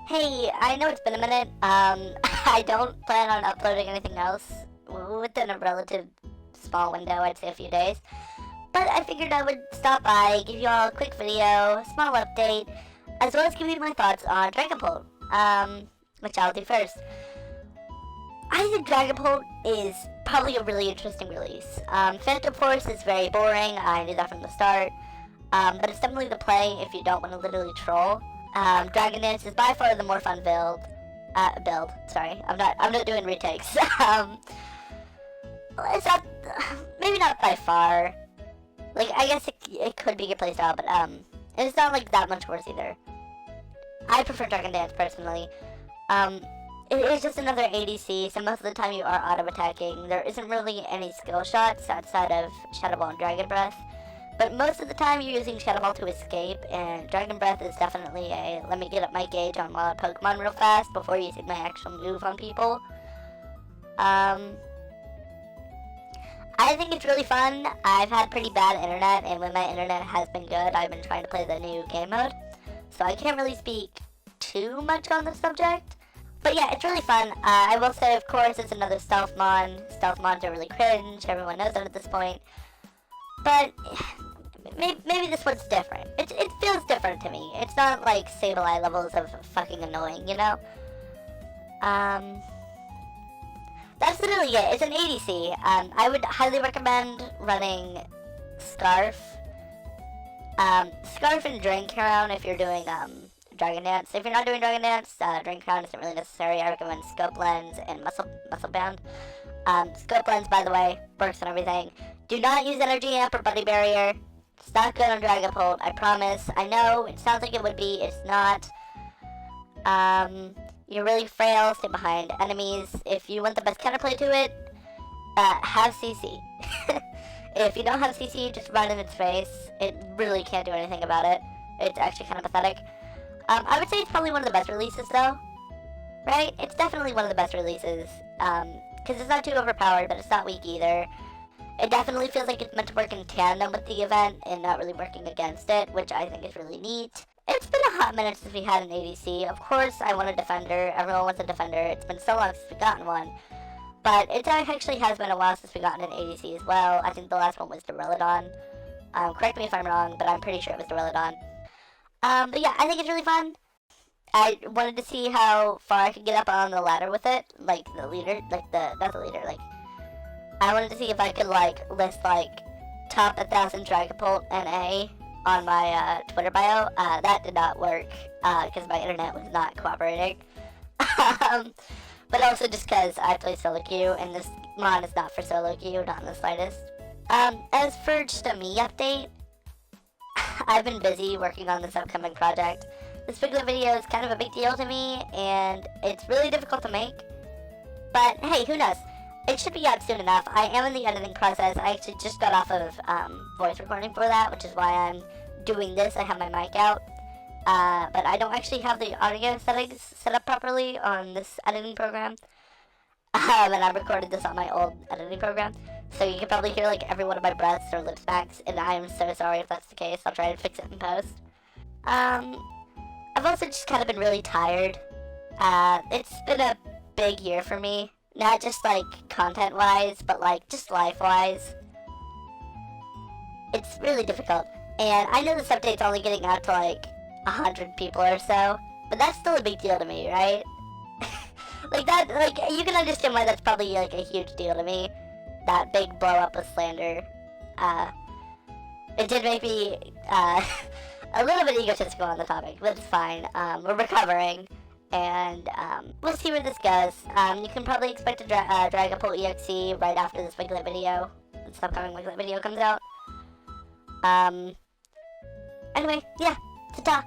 Hey, I know it's been a minute. I don't plan on uploading anything else within a relative small window, I'd say a few days. But I figured I would stop by, give you all a quick video, small update, as well as give you my thoughts on Dragapault, which I'll do first. I think Dragapault is probably a really interesting release. Phantom Force is very boring, I knew that from the start, but it's definitely the play if you don't want to literally troll. Dragon Dance is by far the more fun build. Sorry, I'm not doing retakes. It's not, maybe not by far. Like, I guess it could be your playstyle, but it's not like that much worse either. I prefer Dragon Dance personally. It is just another ADC, so most of the time you are auto-attacking. There isn't really any skill shots outside of Shadow Ball and Dragon Breath. But most of the time you're using Shadow Ball to escape, and Dragon Breath is definitely a let me get up my gauge on wild Pokemon real fast before using my actual move on people. I think it's really fun. I've had pretty bad internet, and when my internet has been good, I've been trying to play the new game mode. So I can't really speak too much on the subject. But yeah, it's really fun. I will say, of course, it's another stealth mon. Stealth mons are really cringe. Everyone knows that at this point. But maybe this one's different. It feels different to me. It's not like Sableye levels of fucking annoying, you know? That's literally it. It's an ADC. I would highly recommend running Scarf. Scarf and Drain Crown if you're doing Dragon Dance. If you're not doing Dragon Dance, Drain Crown isn't really necessary. I recommend Scope Lens and Muscle Bound. Scope Lens, by the way, works on everything. Do not use Energy Amp or Buddy Barrier. It's not good on Dragapault, I promise. I know, it sounds like it would be, it's not. You're really frail, stay behind enemies. If you want the best counterplay to it, have CC. If you don't have CC, just run in its face. It really can't do anything about it. It's actually kind of pathetic. I would say it's probably one of the best releases though. Right? It's definitely one of the best releases. Because it's not too overpowered, but it's not weak either. It definitely feels like it's meant to work in tandem with the event and not really working against it, which I think is really neat. It's been a hot minute since we had an ADC. Of course, I want a defender. Everyone wants a defender. It's been so long since we've gotten one. But it actually has been a while since we've gotten an ADC as well. I think the last one was Duraludon. Correct me if I'm wrong, but I'm pretty sure it was Duraludon. But yeah, I think it's really fun. I wanted to see how far I could get up on the ladder with it. Like, the leader, not the leader, like, I wanted to see if I could, like, list, like, top 1,000 Dragapault NA on my, Twitter bio. That did not work, because my internet was not cooperating. But also just because I play solo queue, and this mod is not for solo queue, not in the slightest. As for just a me update, I've been busy working on this upcoming project. This particular video is kind of a big deal to me, and it's really difficult to make. But hey, who knows? It should be out soon enough. I am in the editing process. I actually just got off of voice recording for that, which is why I'm doing this. I have my mic out. But I don't actually have the audio settings set up properly on this editing program. And I recorded this on my old editing program. So you can probably hear like every one of my breaths or lip smacks, and I am so sorry if that's the case. I'll try to fix it in post. I've also just kind of been really tired. It's been a big year for me. Not just like content-wise, but like just life-wise. It's really difficult. And I know this update's only getting out to like 100 people or so, but that's still a big deal to me, right? Like that, like you can understand why that's probably like a huge deal to me. That big blow up of slander. It did make me a little bit egotistical on the topic, but it's fine. We're recovering, and we'll see where this goes. You can probably expect a Dragapault EXE right after this Wiglet video. This upcoming Wiglet video comes out. Anyway, yeah, ta-ta!